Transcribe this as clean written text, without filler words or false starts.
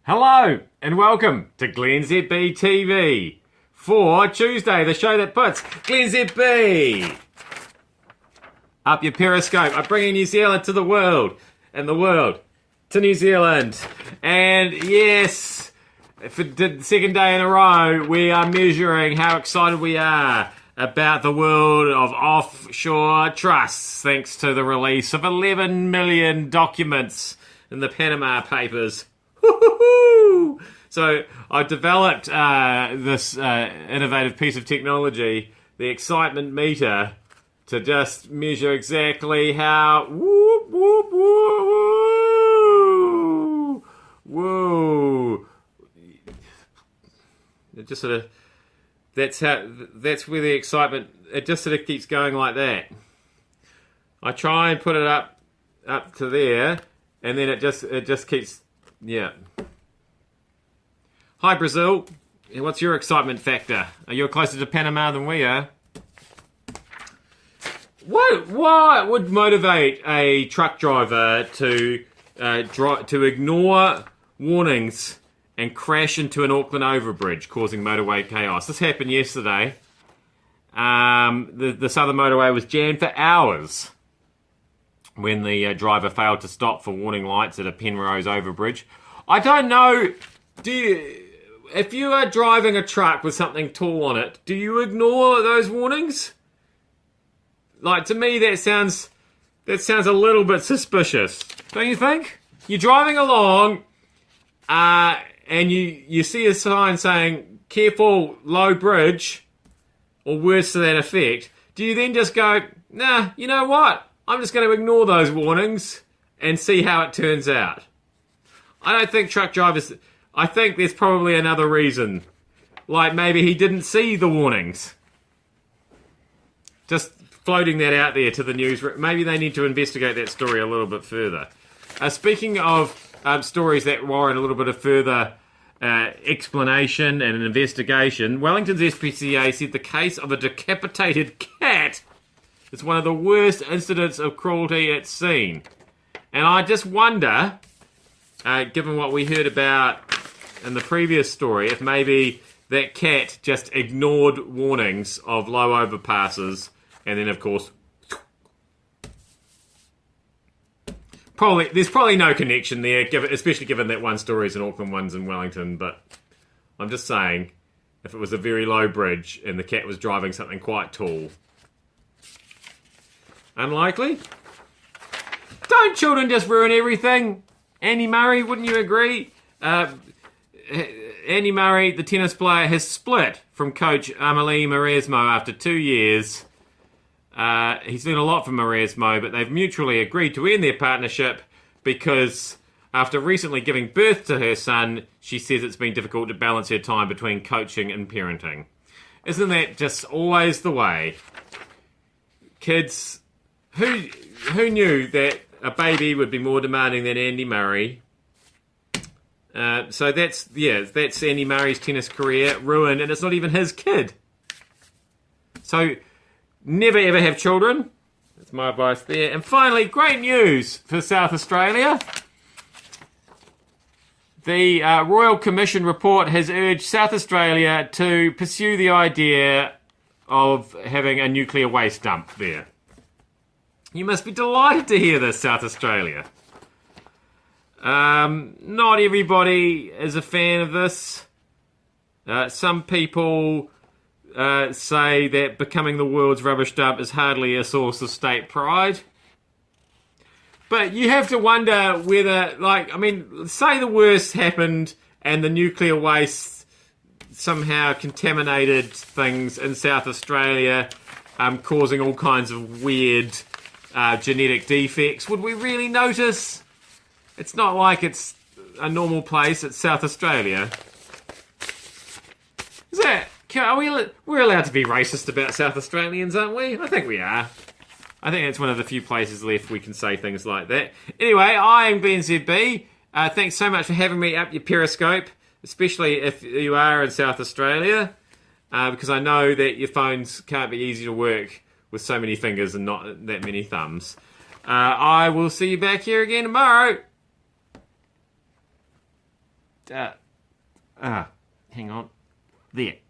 Hello and welcome to glennzb TV for Tuesday, the show that puts glennzb up your Periscope. I'm bringing New Zealand to the world and the world to New Zealand. And yes, for the second day in a row, we are measuring how excited we are about the world of offshore trusts, thanks to the release of 11 million documents in the Panama Papers. Woo-hoo-hoo! So I developed this innovative piece of technology, the excitement meter, to just measure exactly how whoop, whoop, whoop, whoa. It just sort of, that's where the excitement, it just sort of keeps going like that. I try and put it up to there, and then it just keeps. Yeah. Hi, Brazil. What's your excitement factor? Are you closer to Panama than we are? What would motivate a truck driver to ignore warnings and crash into an Auckland overbridge, causing motorway chaos? This happened yesterday. The southern motorway was jammed for hours when the driver failed to stop for warning lights at a Penrose overbridge. I don't know, if you are driving a truck with something tall on it, do you ignore those warnings? Like, to me, that sounds a little bit suspicious, don't you think? You're driving along, and you see a sign saying, careful, low bridge, or words to that effect. Do you then just go, nah, you know what? I'm just going to ignore those warnings and see how it turns out. I don't think truck drivers... I think there's probably another reason. Like maybe he didn't see the warnings. Just floating that out there to the news. Maybe they need to investigate that story a little bit further. Speaking of stories that warrant a little bit of further explanation and an investigation, Wellington's SPCA said the case of a decapitated cat is one of the worst incidents of cruelty it's seen. And I just wonder, given what we heard about in the previous story, if maybe that cat just ignored warnings of low overpasses, and then, of course, there's probably no connection there, especially given that one story is in Auckland, one's in Wellington, but I'm just saying, if it was a very low bridge and the cat was driving something quite tall, unlikely? Don't children just ruin everything? Andy Murray, wouldn't you agree? Andy Murray, the tennis player, has split from coach Amelie Mauresmo after 2 years. He's learned a lot from Mauresmo, but they've mutually agreed to end their partnership because after recently giving birth to her son, she says it's been difficult to balance her time between coaching and parenting. Isn't that just always the way? Kids, who knew that a baby would be more demanding than Andy Murray? So that's Andy Murray's tennis career ruined, and it's not even his kid. So never ever have children. That's my advice there. And finally, great news for South Australia. The Royal Commission report has urged South Australia to pursue the idea of having a nuclear waste dump there. You must be delighted to hear this, South Australia. Not everybody is a fan of this. Some people say that becoming the world's rubbish dump is hardly a source of state pride. But you have to wonder whether, say the worst happened and the nuclear waste somehow contaminated things in South Australia, causing all kinds of weird genetic defects. Would we really notice? It's not like it's a normal place. It's South Australia. We're allowed to be racist about South Australians, aren't we? I think we are. I think it's one of the few places left we can say things like that. Anyway, I am glennzb. Thanks so much for having me up your Periscope, especially if you are in South Australia, because I know that your phones can't be easy to work with so many fingers and not that many thumbs. I will see you back here again tomorrow. Hang on. There.